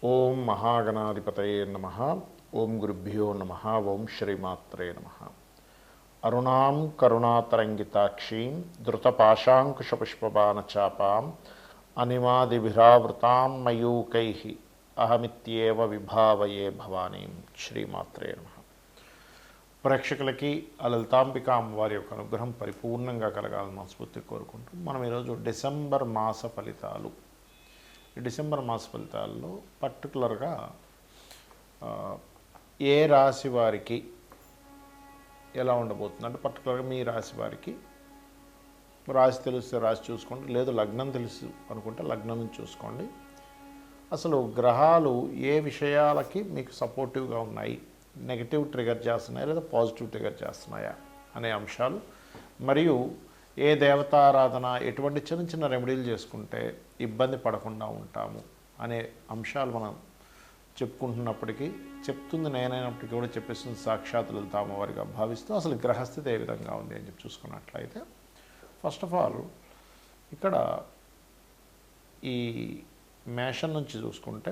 ఓం మహాగణాధిపతయే నమః. ఓం గురుభ్యో నమః. ఓం శ్రీమాత్రే నమః. అరుణాం కరుణాతరంగితాక్షీం ధృతపాశాంకుశపుష్పబాణచాపాం అనిమాదిభిరావృతాం మయూకైః అహమిత్యేవ విభావయే భవానీం. శ్రీమాత్రే నమః. ప్రేక్షకులకి ఆ లలితాంబిక అమ్మవారి యొక్క అనుగ్రహం పరిపూర్ణంగా కలగాలని మనస్ఫూర్తి కోరుకుంటూ మనం ఈరోజు డిసెంబర్ మాస ఫలితాలు, ఈ డిసెంబర్ మాస ఫలితాల్లో పర్టికులర్గా ఏ రాశి వారికి ఎలా ఉండబోతుంది అంటే, పర్టికులర్గా మీ రాశి వారికి రాశి తెలిస్తే రాశి చూసుకోండి, లేదు లగ్నం తెలుసు అనుకుంటే లగ్నం చూసుకోండి. అసలు గ్రహాలు ఏ విషయాలకి మీకు సపోర్టివ్గా ఉన్నాయి, నెగిటివ్ ట్రిగర్ చేస్తున్నాయా లేదా పాజిటివ్ ట్రిగర్ చేస్తున్నాయా అనే అంశాలు, మరియు ఏ దేవతారాధన ఎటువంటి చిన్న చిన్న రెమెడీలు చేసుకుంటే ఇబ్బంది పడకుండా ఉంటాము అనే అంశాలు మనం చెప్పుకుంటున్నప్పటికీ, చెప్తుంది నేనైనప్పటికీ కూడా చెప్పేస్తుంది సాక్షాత్ లలిత అమ్మవారిగా భావిస్తూ అసలు గ్రహస్థితి ఏ విధంగా ఉంది అని చెప్పి చూసుకున్నట్లయితే, ఫస్ట్ ఆఫ్ ఆల్ ఇక్కడ ఈ మేషం నుంచి చూసుకుంటే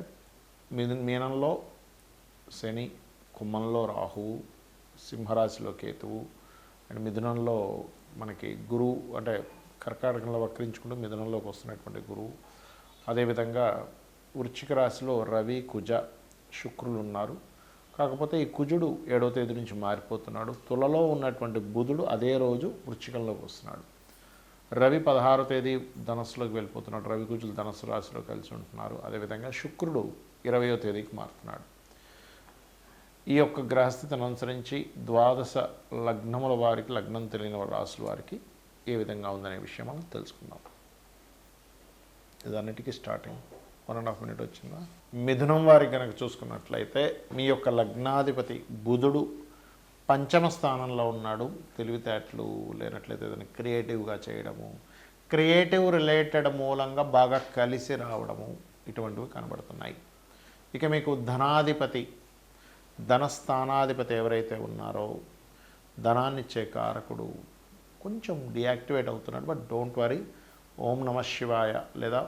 మీనంలో శని, కుంభంలో రాహువు, సింహరాశిలో కేతువు, అండ్ మిథునంలో మనకి గురువు, అంటే కర్కాటకంలో వక్రించుకుంటూ మిథునంలోకి వస్తున్నటువంటి గురువు. అదేవిధంగా వృశ్చిక రాశిలో రవి, కుజ, శుక్రులు ఉన్నారు. కాకపోతే ఈ కుజుడు 7వ తేదీ నుంచి మారిపోతున్నాడు. తులలో ఉన్నటువంటి బుధుడు అదే రోజు వృశ్చికంలోకి వస్తున్నాడు. రవి 16వ తేదీ ధనస్సులోకి వెళ్ళిపోతున్నాడు. రవి కుజులు ధనస్సు రాశిలో కలిసి ఉంటున్నారు. అదేవిధంగా శుక్రుడు 20వ తేదీకి మారుతున్నాడు. ఈ యొక్క గ్రహస్థితిని అనుసరించి ద్వాదశ లగ్నముల వారికి, లగ్నం తెలియని రాశుల వారికి ఏ విధంగా ఉందనే విషయం మనం తెలుసుకుందాం. ఇదన్నిటికీ స్టార్టింగ్ 1.5 మినిట్ వచ్చిందా. మిథునం వారికి కనుక చూసుకున్నట్లయితే మీ యొక్క లగ్నాధిపతి బుధుడు పంచమ స్థానంలో ఉన్నాడు. తెలివితేటలు లేనట్లయితే ఏదైనా క్రియేటివ్గా చేయడము, క్రియేటివ్ రిలేటెడ్ మూలంగా బాగా కలిసి రావడము, ఇటువంటివి కనబడుతున్నాయి. ఇక మీకు ధనాధిపతి, ధనస్థానాధిపతి ఎవరైతే ఉన్నారో ధనాన్నిచ్చే కారకుడు కొంచెం డియాక్టివేట్ అవుతున్నాడు. బట్ డోంట్ వరీ, ఓం నమ శివాయ లేదా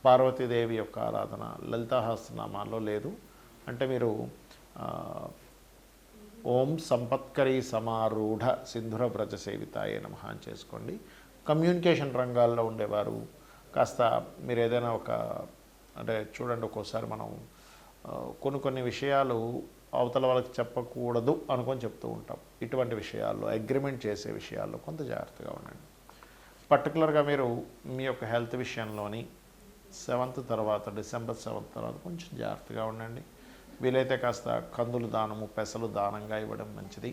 పార్వతీదేవి యొక్క ఆరాధన లలితాహస్రనామాల్లో లేదు అంటే మీరు ఓం సంపత్కరీ సమారూఢ సింధుర వ్రజ సేవితాయే నమః అని చేసుకోండి. కమ్యూనికేషన్ రంగాల్లో ఉండేవారు కాస్త మీరు ఏదైనా ఒక, అంటే చూడండి, ఒక్కోసారి మనం కొన్ని విషయాలు అవతల వాళ్ళకి చెప్పకూడదు అనుకొని చెప్తూ ఉంటాం. ఇటువంటి విషయాల్లో, అగ్రిమెంట్ చేసే విషయాల్లో కొంత జాగ్రత్తగా ఉండండి. పర్టికులర్గా మీరు మీ యొక్క హెల్త్ విషయంలోని 7th తర్వాత, డిసెంబర్ 7th తర్వాత కొంచెం జాగ్రత్తగా ఉండండి. వీలైతే కాస్త కందులు దానము, పెసలు దానంగా ఇవ్వడం మంచిది.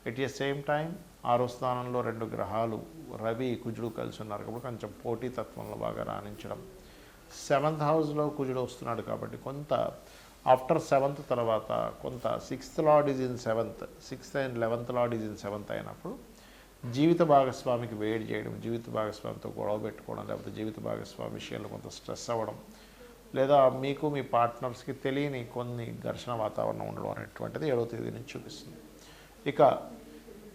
ఎట్ ది సేమ్ టైం 6వ స్థానంలో 2 గ్రహాలు రవి, కుజుడు కలిసి ఉన్నారు కాబట్టి కొంచెం పోటీతత్వంలో బాగా రాణించడం. 7th హౌస్లో కుజుడు వస్తున్నాడు కాబట్టి కొంత ఆఫ్టర్ 7th తర్వాత కొంత 6th lord is in 7th, 6th and 11th lord is in 7th అయినప్పుడు జీవిత భాగస్వామికి వేడి చేయడం, జీవిత భాగస్వామితో గొడవ పెట్టుకోవడం, లేకపోతే జీవిత భాగస్వామి విషయాల్లో కొంత స్ట్రెస్ అవ్వడం, లేదా మీకు మీ పార్ట్నర్స్కి తెలియని కొన్ని ఘర్షణ వాతావరణం ఉండడం అనేటువంటిది 7వ తేదీ నుంచి చూపిస్తుంది. ఇక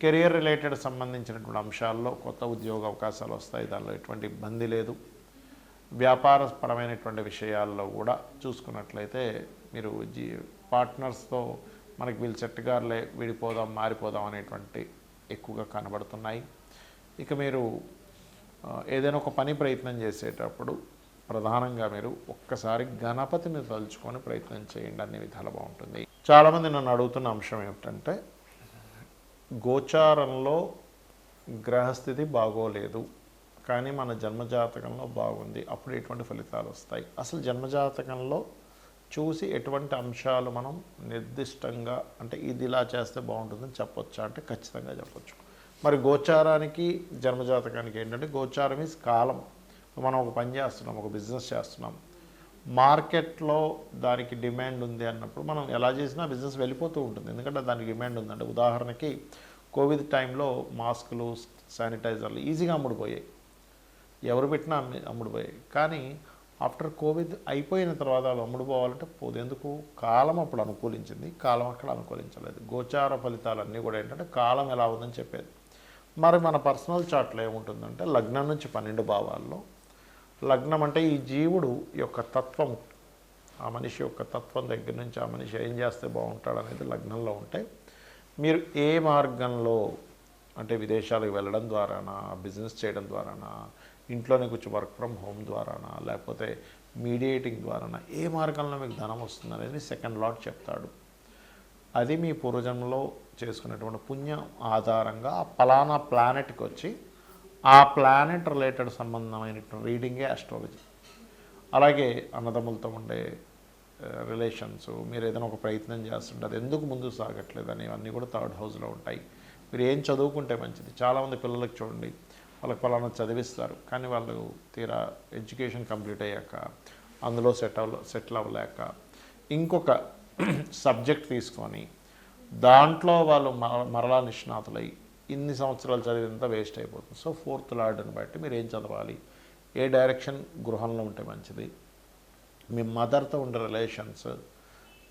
కెరియర్ రిలేటెడ్ సంబంధించినటువంటి అంశాల్లో కొత్త ఉద్యోగ అవకాశాలు వస్తాయి, దానిలో ఎటువంటి ఇబ్బంది లేదు. వ్యాపారపరమైనటువంటి విషయాల్లో కూడా చూసుకున్నట్లయితే మీరు పార్ట్నర్స్తో మనకి వీళ్ళు సెట్గారులే, విడిపోదాం, మారిపోదాం అనేటువంటి ఎక్కువగా కనబడుతున్నాయి. ఇక మీరు ఏదైనా ఒక పని ప్రయత్నం చేసేటప్పుడు ప్రధానంగా మీరు ఒక్కసారి గణపతిని తలుచుకొని ప్రయత్నం చేయండి, అన్ని విధాలు బాగుంటుంది. చాలామంది నన్ను అడుగుతున్న అంశం ఏమిటంటే, గోచారంలో గ్రహస్థితి బాగోలేదు కానీ మన జన్మజాతకంలో బాగుంది, అప్పుడు ఎటువంటి ఫలితాలు వస్తాయి, అసలు జన్మజాతకంలో చూసి ఎటువంటి అంశాలు మనం నిర్దిష్టంగా, అంటే ఇది ఇలా చేస్తే బాగుంటుందని చెప్పొచ్చా అంటే ఖచ్చితంగా చెప్పొచ్చు. మరి గోచారానికి జన్మజాతకానికి ఏంటంటే, గోచారం ఈజ్ కాలం. మనం ఒక పని చేస్తున్నాం, ఒక బిజినెస్ చేస్తున్నాం, మార్కెట్లో దానికి డిమాండ్ ఉంది అన్నప్పుడు మనం ఎలా చేసినా బిజినెస్ వెళ్ళిపోతూ ఉంటుంది, ఎందుకంటే దానికి డిమాండ్ ఉందంటే. ఉదాహరణకి కోవిడ్ టైంలో మాస్కులు, శానిటైజర్లు ఈజీగా అమ్ముడుపోయాయి, ఎవరు పెట్టినా అమ్ముడుపోయాయి. కానీ ఆఫ్టర్ కోవిడ్ అయిపోయిన తర్వాత వాళ్ళు అమ్ముడుపోవాలంటే పోదు. ఎందుకు? కాలం అప్పుడు అనుకూలించింది, కాలం అక్కడ అనుకూలించలేదు. గోచార ఫలితాలన్నీ కూడా ఏంటంటే కాలం ఎలా ఉందని చెప్పేది. మరి మన పర్సనల్ చార్ట్లో ఏముంటుందంటే, లగ్నం నుంచి 12 భావాల్లో లగ్నం అంటే ఈ జీవుడు యొక్క తత్వం, ఆ మనిషి యొక్క తత్వం దగ్గర నుంచి ఆ మనిషి ఏం చేస్తే బాగుంటాడు అనేది లగ్నంలో ఉంటే మీరు ఏ మార్గంలో అంటే విదేశాలకు వెళ్ళడం ద్వారానా, బిజినెస్ చేయడం ద్వారానా, ఇంట్లోనే కూర్చో వర్క్ ఫ్రమ్ హోమ్ ద్వారానా, లేకపోతే మీడియేటింగ్ ద్వారానా, ఏ మార్గంలో మీకు ధనం వస్తుంది అనేది సెకండ్ లాట్ చెప్తాడు. అది మీ పూర్వజన్మలో చేసుకునేటువంటి పుణ్యం ఆధారంగా ఆ పలానా ప్లానెట్కి వచ్చి ఆ ప్లానెట్ రిలేటెడ్ సంబంధమైనటువంటి రీడింగే ఆస్ట్రాలజీ. అలాగే అన్నదమ్ములతో ఉండే రిలేషన్స్, మీరు ఏదైనా ఒక ప్రయత్నం చేస్తుంటే అది ఎందుకు ముందుకు సాగట్లేదు అనేవన్నీ కూడా థర్డ్ హౌస్లో ఉంటాయి. మీరు ఏం చదువుకుంటే మంచిది. చాలామంది పిల్లలకు చూడండి, వాళ్ళకి పలానా చదివిస్తారు, కానీ వాళ్ళు తీరా ఎడ్యుకేషన్ కంప్లీట్ అయ్యాక అందులో సెటిల్ అవ్వలేక ఇంకొక సబ్జెక్ట్ తీసుకొని దాంట్లో వాళ్ళు మరలా నిష్ణాతులై ఇన్ని సంవత్సరాలు చదివినంత వేస్ట్ అయిపోతుంది. సో ఫోర్త్ లార్డ్ని బట్టి మీరు ఏం చదవాలి, ఏ డైరెక్షన్ గృహంలో ఉంటే మంచిది, మీ మదర్తో ఉండే రిలేషన్స్,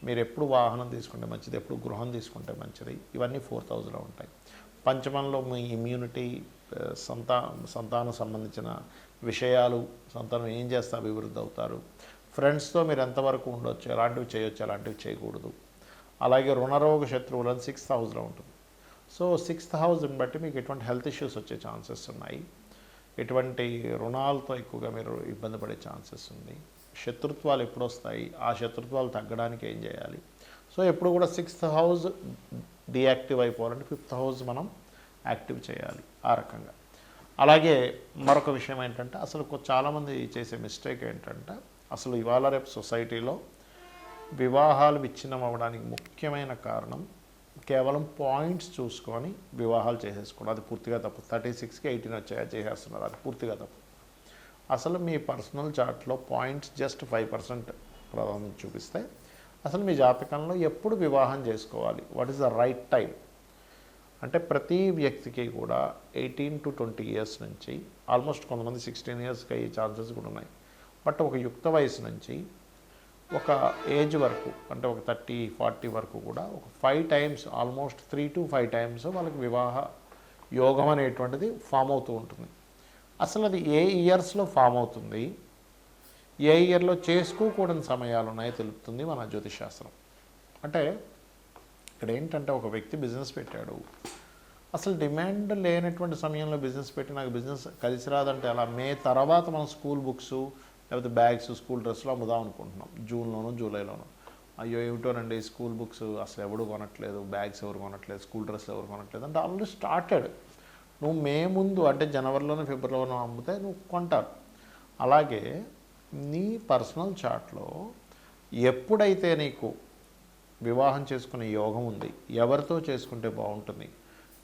మీరు ఎప్పుడు వాహనం తీసుకుంటే మంచిది, ఎప్పుడు గృహం తీసుకుంటే మంచిది, ఇవన్నీ 4th హౌస్లో ఉంటాయి. పంచమంలో మీ ఇమ్యూనిటీ, సంతానం సంబంధించిన విషయాలు, సంతానం ఏం చేస్తే అభివృద్ధి అవుతారు, ఫ్రెండ్స్తో మీరు ఎంతవరకు ఉండొచ్చు, ఎలాంటివి చేయొచ్చు, ఎలాంటివి చేయకూడదు. అలాగే రుణరోగ శత్రువులను 6th హౌస్లో ఉంటుంది. సో 6th హౌస్ని బట్టి మీకు ఎటువంటి హెల్త్ ఇష్యూస్ వచ్చే ఛాన్సెస్ ఉన్నాయి, ఎటువంటి రుణాలతో ఎక్కువగా మీరు ఇబ్బంది పడే ఛాన్సెస్ ఉంది, శత్రుత్వాలు ఎప్పుడు వస్తాయి, ఆ శత్రుత్వాలు తగ్గడానికి ఏం చేయాలి. సో ఎప్పుడు కూడా 6th హౌస్ డియాక్టివ్ అయిపోవాలంటే 5th హౌస్ మనం యాక్టివ్ చేయాలి ఆ రకంగా. అలాగే మరొక విషయం ఏంటంటే, అసలు చాలామంది చేసే మిస్టేక్ ఏంటంటే, అసలు ఇవాళ రేపు సొసైటీలో వివాహాలు విచ్ఛిన్నం అవ్వడానికి ముఖ్యమైన కారణం కేవలం పాయింట్స్ చూసుకొని వివాహాలు చేసేసుకోవడం. అది పూర్తిగా తప్పు. 36కి 18 వచ్చాయా చేసేస్తున్నారు, అది పూర్తిగా తప్పు. అసలు మీ పర్సనల్ చార్ట్లో పాయింట్స్ జస్ట్ 5% ప్రాధాన్యత చూపిస్తే అసలు మీ జాతకంలో ఎప్పుడు వివాహం చేసుకోవాలి, what is the right time అంటే ప్రతి వ్యక్తికి కూడా 18 to 20 ఇయర్స్ నుంచి, ఆల్మోస్ట్ కొంతమంది 16 ఇయర్స్కి అయ్యే ఛాన్సెస్ కూడా ఉన్నాయి. బట్ ఒక యుక్త వయసు నుంచి ఒక ఏజ్ వరకు అంటే ఒక 30-40 వరకు కూడా ఒక 5 times, ఆల్మోస్ట్ 3 to 5 times వాళ్ళకి వివాహ యోగం అనేటువంటిది ఫామ్ అవుతూ ఉంటుంది. అసలు అది ఏ ఇయర్స్లో ఫామ్ అవుతుంది, ఏ ఇయర్లో చేసుకోకూడని సమయాలు ఉన్నాయో తెలుపుతుంది మన జ్యోతిషాస్త్రం. అంటే ఇక్కడ ఏంటంటే, ఒక వ్యక్తి బిజినెస్ పెట్టాడు, అసలు డిమాండ్ లేనటువంటి సమయంలో బిజినెస్ పెట్టి నాకు బిజినెస్ కలిసి రాదంటే అలా మే తర్వాత మనం స్కూల్ బుక్స్ లేకపోతే బ్యాగ్స్, స్కూల్ డ్రెస్సులు అమ్ముదాం అనుకుంటున్నాం, జూన్లోనూ జూలైలోనూ. అయ్యో ఏమిటోనండి, స్కూల్ బుక్స్ అసలు ఎవడు కొనట్లేదు, బ్యాగ్స్ ఎవరు కొనట్లేదు, స్కూల్ డ్రెస్సులు ఎవరు కొనట్లేదు అంటే ఆల్రెడీ స్టార్టెడ్. నువ్వు మే ముందు అంటే జనవరిలోనూ ఫిబ్రవరిలోనూ అమ్మితే నువ్వు కొంటారు. అలాగే నీ పర్సనల్ చార్ట్లో ఎప్పుడైతే నీకు వివాహం చేసుకునే యోగం ఉంది, ఎవరితో చేసుకుంటే బాగుంటుంది,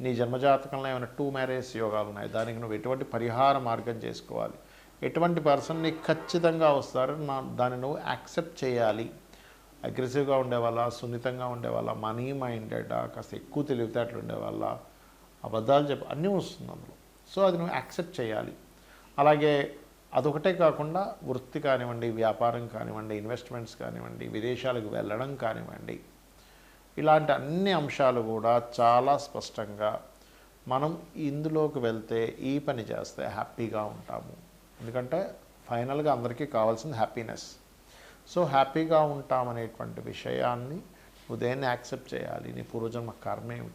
నీ జన్మజాతకంలో ఏమైనా 2 మ్యారేజ్ యోగాలు ఉన్నాయి, దానికి నువ్వు ఎటువంటి పరిహార మార్గం చేసుకోవాలి, ఎటువంటి పర్సన్ నీకు ఖచ్చితంగా వస్తారు, దాన్ని నువ్వు యాక్సెప్ట్ చేయాలి. అగ్రెసివ్గా ఉండేవాళ్ళ, సున్నితంగా ఉండేవాళ్ళ, మనీ మైండెడ్, కాస్త ఎక్కువ తెలివితేటలు ఉండేవాళ్ళ, అబద్ధాలు చెప్పి అన్నీ వస్తుంది అందులో. సో అది నువ్వు యాక్సెప్ట్ చేయాలి. అలాగే అదొకటే కాకుండా వృత్తి కానివ్వండి, వ్యాపారం కానివ్వండి, ఇన్వెస్ట్మెంట్స్ కానివ్వండి, విదేశాలకు వెళ్ళడం కానివ్వండి, ఇలాంటి అన్ని అంశాలు కూడా చాలా స్పష్టంగా మనం ఇందులోకి వెళ్తే ఈ పని చేస్తే హ్యాపీగా ఉంటాము. ఎందుకంటే ఫైనల్గా అందరికీ కావాల్సింది హ్యాపీనెస్. సో హ్యాపీగా ఉంటామనేటువంటి విషయాన్ని నువ్వు దేన్ని యాక్సెప్ట్ చేయాలి, నీ పూర్వజన్మ కర్మ ఏమిటి,